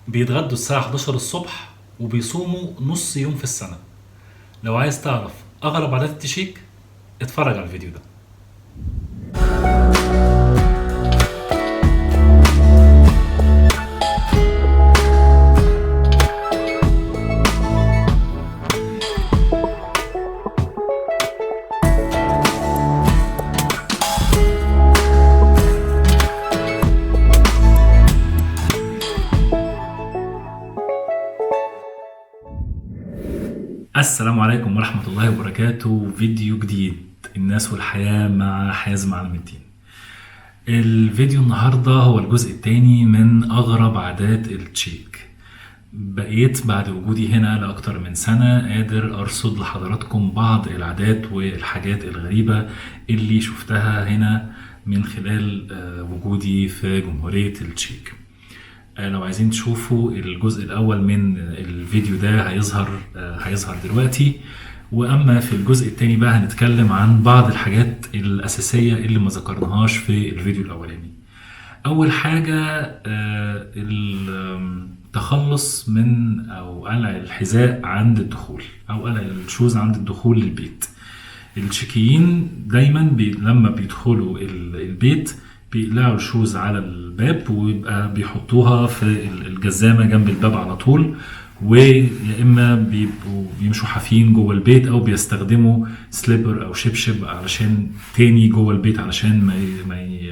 بيتغدوا الساعة 11 الصبح وبيصوموا نص يوم في السنة. لو عايز تعرف أغرب عادات التشيك اتفرج على الفيديو ده. السلام عليكم ورحمة الله وبركاته. فيديو جديد، الناس والحياة مع حازم علم الدين. الفيديو النهاردة هو الجزء الثاني من أغرب عادات التشيك. بقيت بعد وجودي هنا لأكتر من سنة قادر أرصد لحضراتكم بعض العادات والحاجات الغريبة اللي شفتها هنا من خلال وجودي في جمهورية التشيك. لو عايزين تشوفوا الجزء الأول من الفيديو ده هيظهر دلوقتي. وأما في الجزء التاني بقى هنتكلم عن بعض الحاجات الأساسية اللي ما ذكرناهاش في الفيديو الأولاني. أول حاجة التخلص من أو قلع الحذاء عند الدخول أو قلع الشوز عند الدخول للبيت. التشيكيين دايما لما بيدخلوا البيت بيقلعوا الشوز على الباب ويبقى بيحطوها في الجزامة جنب الباب على طول، ويا اما بيبقوا بيمشوا حافين جوه البيت او بيستخدموا سليبر او شبشب علشان تاني جوه البيت علشان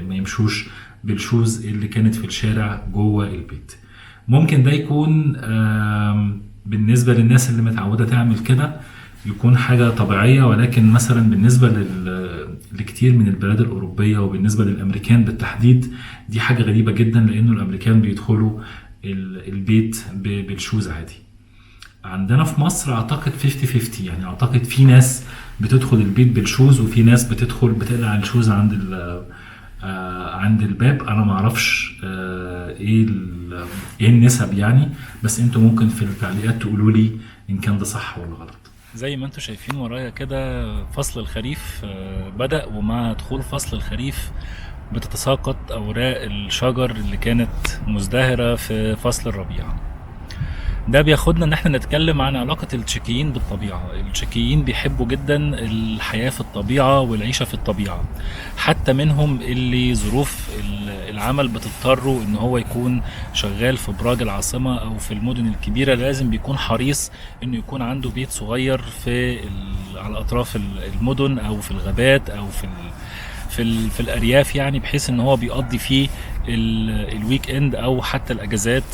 ما يمشوش بالشوز اللي كانت في الشارع جوه البيت. ممكن ده يكون بالنسبة للناس اللي متعودة تعمل كده يكون حاجة طبيعية، ولكن مثلا بالنسبة لكتير من البلاد الأوروبية وبالنسبة للأمريكان بالتحديد دي حاجة غريبة جدا، لأنه الأمريكان بيدخلوا البيت بالشوز عادي. عندنا في مصر أعتقد 50-50، يعني أعتقد في ناس بتدخل البيت بالشوز وفي ناس بتقلع الشوز عند الباب. أنا معرفش إيه النسب يعني، بس أنتوا ممكن في التعليقات تقولوا لي إن كان ده صح ولا غلط. زي ما انتوا شايفين ورايا كده فصل الخريف بدأ، ومع دخول فصل الخريف بتتساقط أوراق الشجر اللي كانت مزدهرة في فصل الربيع. ده بياخدنا ان احنا نتكلم عن علاقة التشيكيين بالطبيعة. التشيكيين بيحبوا جدا الحياة في الطبيعة والعيشة في الطبيعة، حتى منهم اللي ظروف العمل بتضطروا ان هو يكون شغال في ابراج العاصمة او في المدن الكبيرة، لازم بيكون حريص انه يكون عنده بيت صغير على اطراف المدن او في الغابات او في الارياف، يعني بحيث ان هو بيقضي فيه الويك اند او حتى الاجازات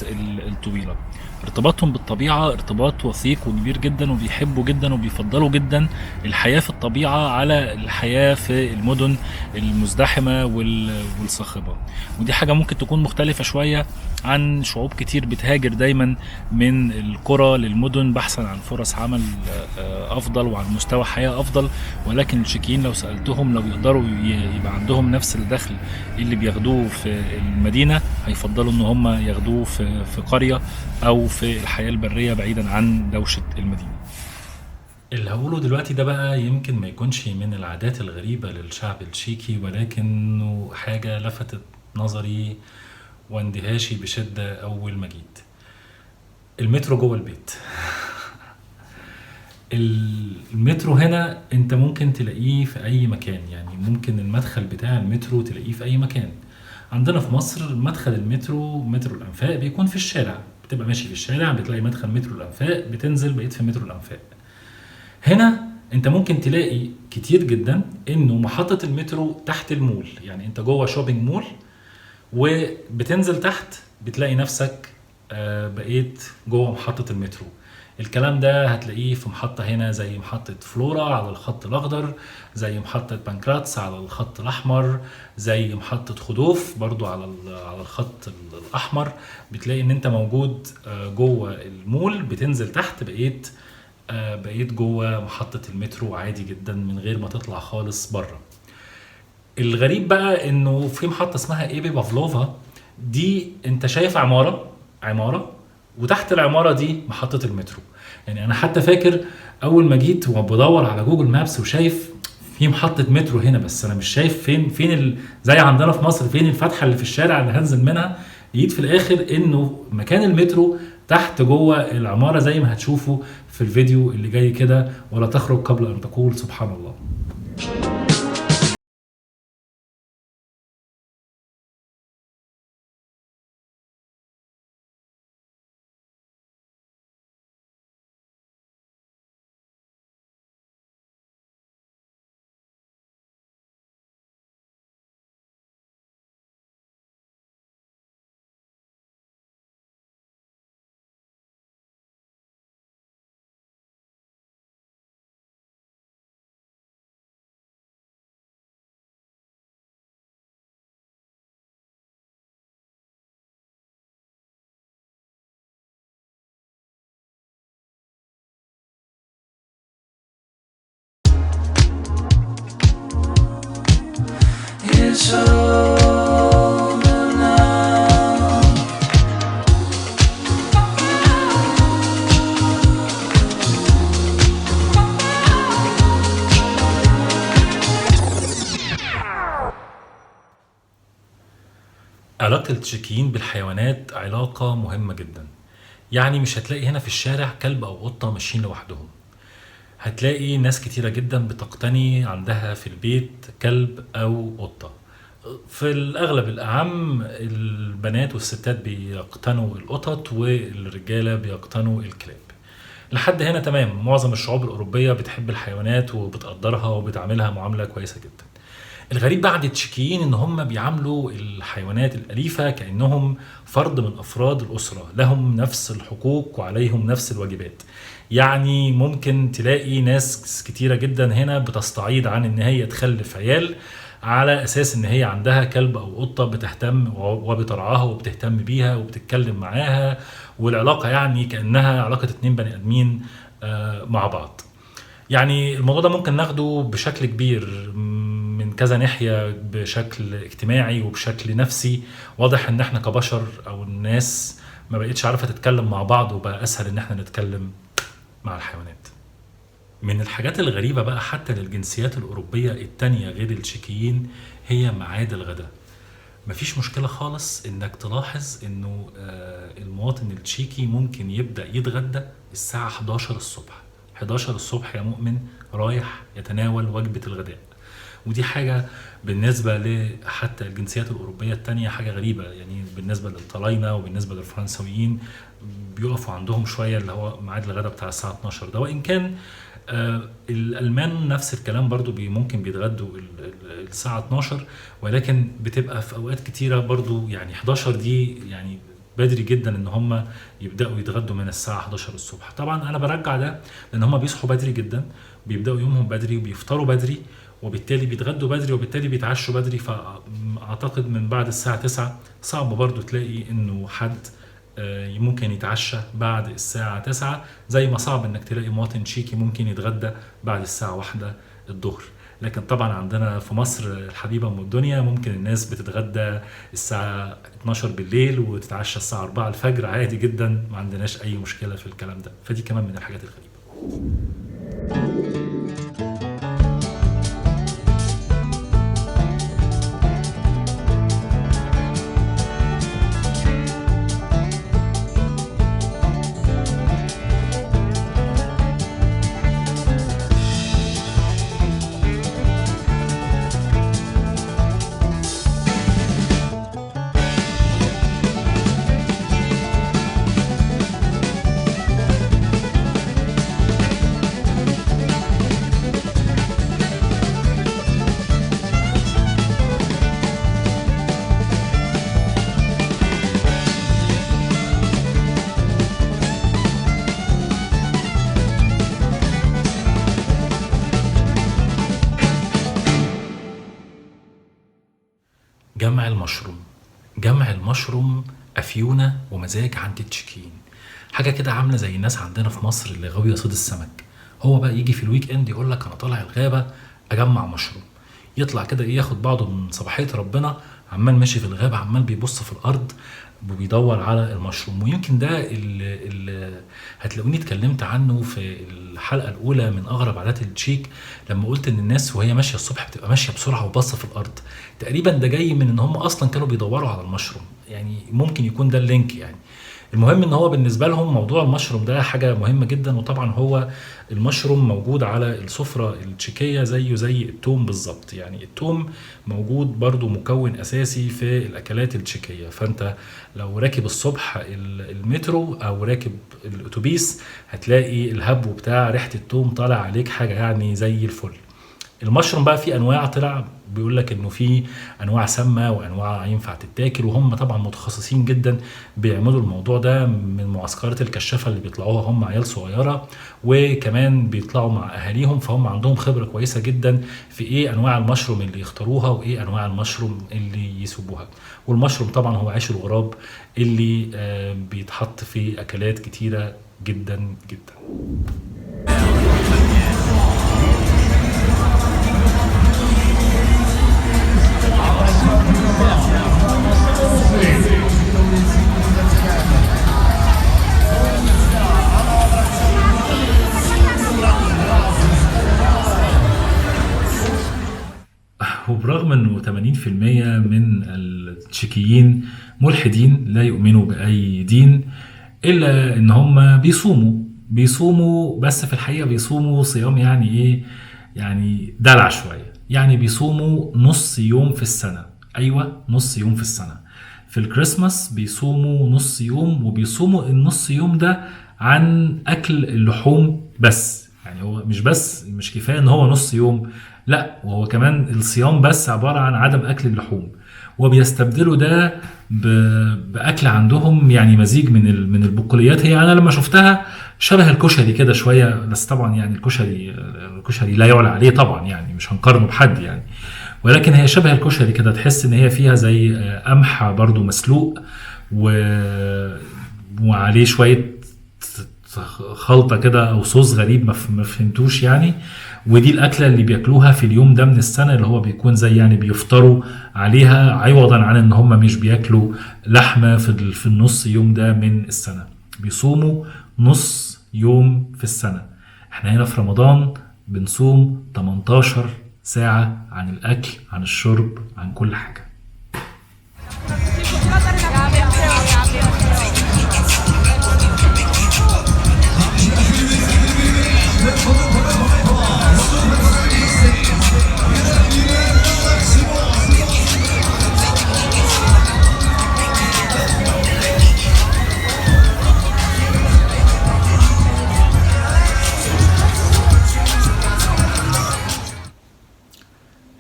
الطويله. ارتباطهم بالطبيعه ارتباط وثيق وكبير جدا، وبيحبوا جدا وبيفضلوا جدا الحياه في الطبيعه على الحياه في المدن المزدحمه والصاخبه. ودي حاجه ممكن تكون مختلفه شويه عن شعوب كتير بتهاجر دايما من القرى للمدن بحثا عن فرص عمل افضل وعن مستوى حياه افضل. ولكن التشيكيين لو سالتهم لو يقدروا يبقى عندهم نفس الدخل اللي بياخدوه في المدينه، هيفضلوا ان هم ياخدوه في قريه او في الحياه البريه بعيدا عن دوشه المدينه. اللي هقوله دلوقتي ده بقى يمكن ما يكونش من العادات الغريبه للشعب التشيكي، ولكنه حاجه لفتت نظري واندهاشي بشده اول ما جيت. المترو جوه البيت. المترو هنا انت ممكن تلاقيه في اي مكان، يعني ممكن المدخل بتاع المترو تلاقيه في اي مكان. عندنا في مصر مدخل مترو الانفاق بيكون في الشارع، بتبقى ماشي في الشارع بتلاقي مدخل مترو الانفاق، بتنزل بقيت في مترو الانفاق. هنا انت ممكن تلاقي كتير جدا انه محطة المترو تحت المول، يعني انت جوه شوبينج مول وبتنزل تحت بتلاقي نفسك بقيت جوه محطة المترو. الكلام ده هتلاقيه في محطة هنا زي محطة فلورا على الخط الأخضر، زي محطة بانكراتس على الخط الأحمر، زي محطة خدوف برضو على الخط الأحمر. بتلاقي إن أنت موجود جوه المول، بتنزل تحت بقيت جوه محطة المترو عادي جدا من غير ما تطلع خالص بره. الغريب بقى إنه في محطة اسمها إيبي بافلوفا، دي أنت شايف عمارة وتحت العمارة دي محطة المترو. يعني أنا حتى فاكر أول ما جيت وبدور على جوجل مابس وشايف في محطة مترو هنا، بس أنا مش شايف فين زي عندنا في مصر فين الفتحة اللي في الشارع اللي هنزل منها. لقيت في الاخر انه مكان المترو تحت جوه العماره زي ما هتشوفوا في الفيديو اللي جاي كده، ولا تخرج قبل ان تقول سبحان الله. It's over now. علاقة التشيكيين بالحيوانات علاقة مهمة جدا. يعني مش هتلاقي هنا في الشارع كلب أو قطة ماشيين لوحدهم، هتلاقي ناس كتيرة جدا بتقتني عندها في البيت كلب أو قطة. في الأغلب الأعم البنات والستات بيقتنوا القطط والرجالة بيقتنوا الكلاب. لحد هنا تمام، معظم الشعوب الأوروبية بتحب الحيوانات وبتقدرها وبتعاملها معاملة كويسة جدا. الغريب بعد التشيكيين ان هم بيعاملوا الحيوانات الأليفة كأنهم فرد من أفراد الأسرة، لهم نفس الحقوق وعليهم نفس الواجبات. يعني ممكن تلاقي ناس كتيرة جدا هنا بتستعيض عن ان هي تخلف عيال على اساس ان هي عندها كلب او قطة بتهتم وبترعاها وبتهتم بيها وبتتكلم معاها، والعلاقة يعني كأنها علاقة اتنين بني ادمين مع بعض. يعني الموضوع ده ممكن ناخده بشكل كبير من كذا ناحية، بشكل اجتماعي وبشكل نفسي. واضح ان احنا كبشر او الناس ما بقتش عارفة تتكلم مع بعض، وبقى اسهل ان احنا نتكلم مع الحيوانات. من الحاجات الغريبة بقى حتى للجنسيات الأوروبية التانية غير التشيكيين هي ميعاد الغداء. مفيش مشكلة خالص انك تلاحظ انه المواطن التشيكي ممكن يبدأ يتغدى الساعة 11 الصبح. 11 الصبح يا مؤمن رايح يتناول وجبة الغداء. ودي حاجة بالنسبة لحتى الجنسيات الأوروبية التانية حاجة غريبة. يعني بالنسبة للطلاينة وبالنسبة للفرنسويين بيقفوا عندهم شوية اللي هو ميعاد الغداء بتاع الساعة 12 ده. وإن كان الألمان نفس الكلام برضو ممكن بيتغدوا الساعة 12، ولكن بتبقى في أوقات كتيرة برضو. يعني 11 دي يعني بدري جدا ان هم يبداوا يتغدوا من الساعه 11 الصبح. طبعا انا برجع ده لان هم بيصحوا بدري جدا، بيبداوا يومهم بدري وبيفطروا بدري، وبالتالي بيتغدوا بدري وبالتالي بيتعشوا بدري. فاعتقد من بعد الساعه 9 صعب برضو تلاقي انه حد ممكن يتعشى بعد الساعة 9، زي ما صعب انك تلاقي مواطن تشيكي ممكن يتغدى بعد الساعة 1 الظهر. لكن طبعا عندنا في مصر الحبيبة ام الدنيا ممكن الناس بتتغدى الساعة 12 بالليل وتتعشى الساعة 4 الفجر عادي جدا، ما عندناش اي مشكلة في الكلام ده. فدي كمان من الحاجات الغريبة. جمع المشروم. جمع المشروم أفيونة ومزاج عند التشيكيين. حاجة كده عاملة زي الناس عندنا في مصر اللي غاوية صيد السمك. هو بقى يجي في الويك اند يقول لك أنا طالع الغابة أجمع مشروم. يطلع كده ياخد بعضه من صباحية ربنا، عمال ماشي في الغابة، عمال بيبص في الأرض وبيدور على المشروم. ويمكن ده اللي هتلاقوني اتكلمت عنه في الحلقة الأولى من أغرب عادات التشيك، لما قلت إن الناس وهي ماشية الصبح بتبقى ماشية بسرعة وباصة في الأرض. تقريبا ده جاي من إن هم أصلا كانوا بيدوروا على المشروم. يعني ممكن يكون ده اللينك يعني. المهم ان هو بالنسبه لهم موضوع المشروم ده حاجه مهمه جدا، وطبعا هو المشروم موجود على السفره التشيكيه زيه زي التوم بالظبط. يعني التوم موجود برضو مكون اساسي في الاكلات التشيكيه. فانت لو راكب الصبح المترو او راكب الاتوبيس هتلاقي الهبو بتاع ريحه التوم طالع عليك حاجه يعني زي الفل. المشروم بقى في انواع طلع بيقول لك انه في انواع سامه وانواع ينفع تتاكل، وهم طبعا متخصصين جدا بيعملوا الموضوع ده من معسكرات الكشافه اللي بيطلعوها هم عيال صغيره، وكمان بيطلعوا مع اهاليهم، فهم عندهم خبره كويسه جدا في ايه انواع المشروم اللي يختاروها وايه انواع المشروم اللي يسيبوها. والمشروم طبعا هو عيش الغراب اللي بيتحط في اكلات كتيره جدا جدا. وبرغم انه 80% من التشيكيين ملحدين لا يؤمنوا باي دين، الا ان هم بيصوموا بس في الحقيقه بيصوموا صيام يعني ايه، يعني دلع شويه. يعني بيصوموا نص يوم في السنه، ايوه نص يوم في السنه. في الكريسماس بيصوموا نص يوم، وبيصوموا النص يوم ده عن اكل اللحوم بس. يعني هو مش كفايه ان هو نص يوم، لا وهو كمان الصيام بس عباره عن عدم اكل اللحوم، وبيستبدلوا ده باكل عندهم يعني مزيج من البقوليات. هي انا لما شفتها شبه الكشري كده شويه، بس طبعا يعني الكشري لا يعلى عليه طبعا، يعني مش هنقارنه بحد يعني، ولكن هي شبه الكشري كده. تحس ان هي فيها زي قمح برضو مسلوق وعليه شويه خلطه كده او صوص غريب ما فهمتوش يعني. ودي الاكله اللي بياكلوها في اليوم ده من السنه، اللي هو بيكون زي يعني بيفطروا عليها، عوضا عن ان هم مش بياكلوا لحمه في النص يوم ده من السنه. بيصوموا نص يوم في السنه. احنا هنا في رمضان بنصوم 18 ساعه عن الاكل عن الشرب عن كل حاجه.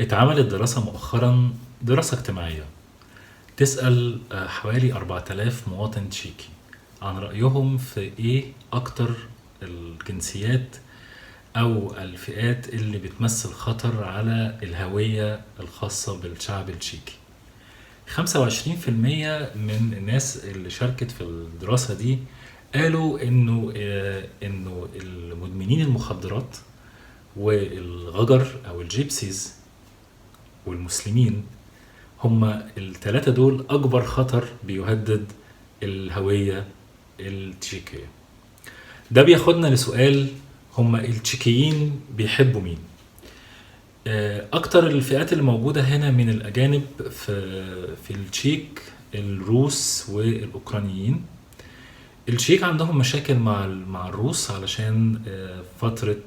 اتعملت دراسة مؤخرا، دراسة اجتماعية، تسأل حوالي 4000 مواطن تشيكي عن رأيهم في ايه اكتر الجنسيات او الفئات اللي بتمثل خطر على الهوية الخاصة بالشعب التشيكي. 25% من الناس اللي شاركت في الدراسة دي قالوا انه المدمنين المخدرات والغجر او الجيبسيز والمسلمين هم الثلاثة دول أكبر خطر بيهدد الهوية التشيكية. ده بياخدنا لسؤال، هم التشيكيين بيحبوا مين؟ أكتر الفئات اللي موجودة هنا من الأجانب في التشيك الروس والأوكرانيين. التشيك عندهم مشاكل مع الروس علشان فترة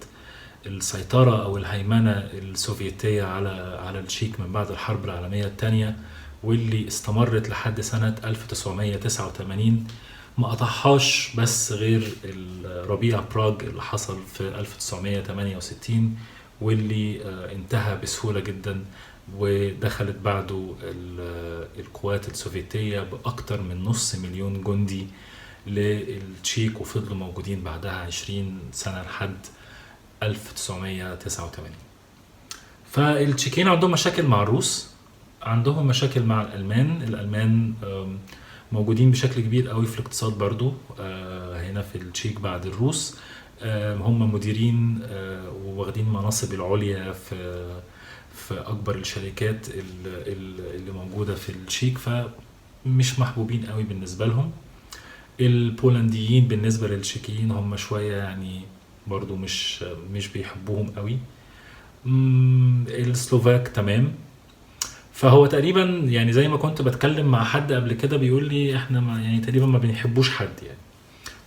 السيطرة أو الهيمنة السوفيتية على التشيك من بعد الحرب العالمية الثانية، واللي استمرت لحد سنة 1989. ما قطعهاش بس غير ربيع براغ اللي حصل في 1968، واللي انتهى بسهولة جدا، ودخلت بعده القوات السوفيتية بأكتر من 500,000 جندي للتشيك، وفضلوا موجودين بعدها 20 سنة لحد 1989. فالتشيكيين عندهم مشاكل مع الروس، عندهم مشاكل مع الألمان موجودين بشكل كبير قوي في الاقتصاد برضو هنا في التشيك بعد الروس. هم مديرين وواخدين مناصب العليا في أكبر الشركات اللي موجودة في التشيك، فمش محبوبين قوي بالنسبة لهم. البولنديين بالنسبة للتشيكيين هم شوية يعني برضو مش بيحبوهم قوي. السلوفاك تمام. فهو تقريبا يعني زي ما كنت بتكلم مع حد قبل كده بيقول لي احنا ما يعني تقريبا ما بنحبوش حد يعني،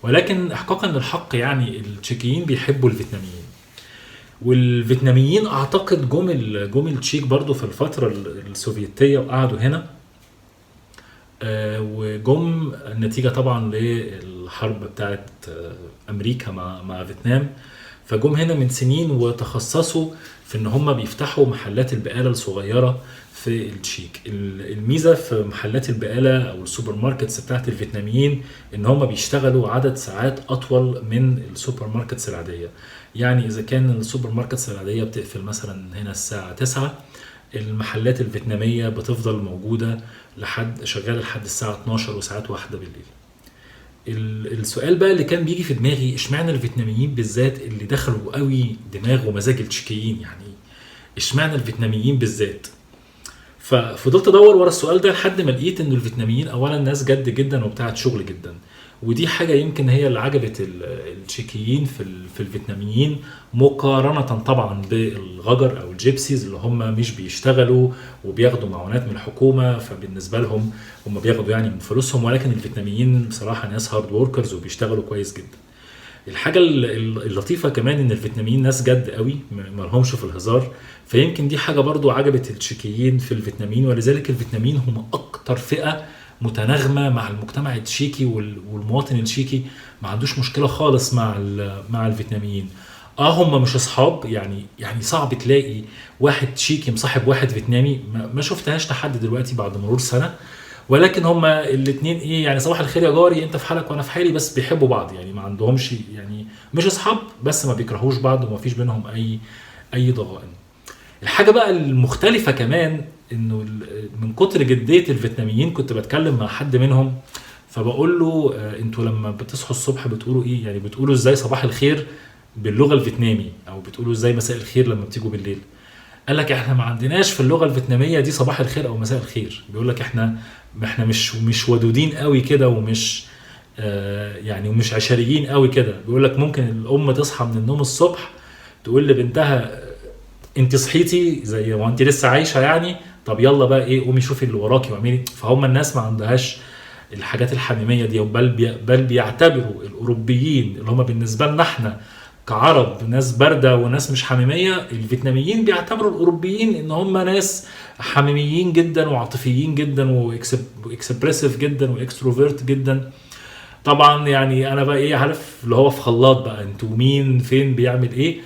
ولكن احقاقا للحق يعني التشيكيين بيحبوا الفيتناميين. والفيتناميين اعتقد جم التشيك برضو في الفترة السوفيتية وقعدوا هنا. وجم نتيجة طبعا للحرب بتاعت امريكا مع فيتنام. فجم هنا من سنين وتخصصوا في ان هم بيفتحوا محلات البقالة الصغيرة في التشيك. الميزة في محلات البقالة او السوبر ماركتس بتاعت الفيتناميين ان هم بيشتغلوا عدد ساعات اطول من السوبر ماركتس العادية. يعني اذا كان السوبر ماركتس العادية بتقفل مثلا هنا الساعة 9، المحلات الفيتنامية بتفضل موجودة شغالة لحد الساعة 12 وساعات واحدة بالليل. السؤال بقى اللي كان بيجي في دماغي، اشمعنى الفيتناميين بالذات اللي دخلوا قوي دماغ ومزاج التشيكيين؟ يعني اشمعنى الفيتناميين بالذات؟ ففضلت ادور ورا السؤال ده لحد ما لقيت ان الفيتناميين اولا ناس جد جدا وبتاعت شغل جدا، ودي حاجة يمكن هي اللي عجبت التشيكيين في الفيتناميين، مقارنة طبعا بالغجر او الجيبسيز اللي هم مش بيشتغلوا وبياخدوا معونات من الحكومة، فبالنسبة لهم هم بياخدوا يعني من فلوسهم، ولكن الفيتناميين بصراحة ناس هارد ووركرز وبيشتغلوا كويس جدا. الحاجة اللطيفة كمان ان الفيتناميين ناس جد قوي ما لهمش في الهزار، فيمكن دي حاجة برضو عجبت التشيكيين في الفيتناميين، ولذلك الفيتناميين هم اكتر فئة متناغمة مع المجتمع التشيكي، والمواطن التشيكي ما عندوش مشكلة خالص مع الفيتناميين. هم مش اصحاب، يعني صعب تلاقي واحد تشيكي مصاحب واحد فيتنامي، ما شفتهاش لحد دلوقتي بعد مرور سنة، ولكن هما الاثنين يعني صباح الخير يا جاري، انت في حالك وانا في حالي، بس بيحبوا بعض يعني، ما عندهمش يعني مش اصحاب بس ما بيكرهوش بعض وما فيش بينهم اي ضغائن. الحاجة بقى المختلفة كمان انه من كتر جدية الفيتناميين كنت بتكلم مع حد منهم فبقول له انتوا لما بتصحوا الصبح بتقولوا ايه؟ يعني بتقولوا ازاي صباح الخير باللغة الفيتنامي، او بتقولوا ازاي مساء الخير لما بتيجوا بالليل؟ قال لك احنا ما عندناش في اللغة الفيتنامية دي صباح الخير او مساء الخير. بيقول لك احنا مش ودودين قوي كده، ومش يعني ومش عشريين قوي كده. بيقول لك ممكن الام تصحى من النوم الصبح تقول لبنتها انت صحيتي زي ما انت لسه عايشه يعني، طب يلا بقى ايه قومي شوفي اللي وراكي واعملي. فهم الناس ما عندهاش الحاجات الحميميه دي، بل بيعتبروا الاوروبيين اللي هم بالنسبه لنا احنا كعرب ناس بارده وناس مش حميميه، الفيتناميين بيعتبروا الاوروبيين ان هم ناس حميميين جدا وعاطفيين جدا واكسبريسيف جدا واكستروفيرت جدا. طبعا يعني انا بقى ايه عارف اللي هو في خلاط بقى انتوا مين فين بيعمل ايه.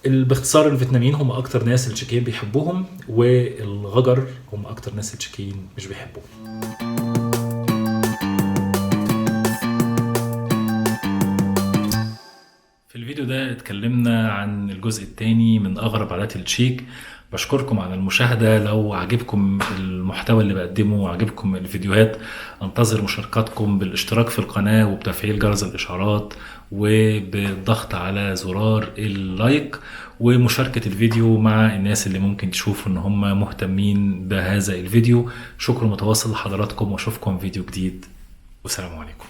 باختصار الفيتناميين هم اكتر ناس التشيكيين بيحبوهم، والغجر هم اكتر ناس التشيكيين مش بيحبوهم. في الفيديو ده اتكلمنا عن الجزء الثاني من اغرب عادات التشيك. بشكركم على المشاهدة. لو عجبكم المحتوى اللي بقدمه وعجبكم الفيديوهات، انتظر مشاركاتكم بالاشتراك في القناة وبتفعيل جرس الاشعارات وبالضغط على زرار اللايك ومشاركة الفيديو مع الناس اللي ممكن تشوفوا ان هم مهتمين بهذا الفيديو. شكر متواصل لحضراتكم واشوفكم فيديو جديد، والسلام عليكم.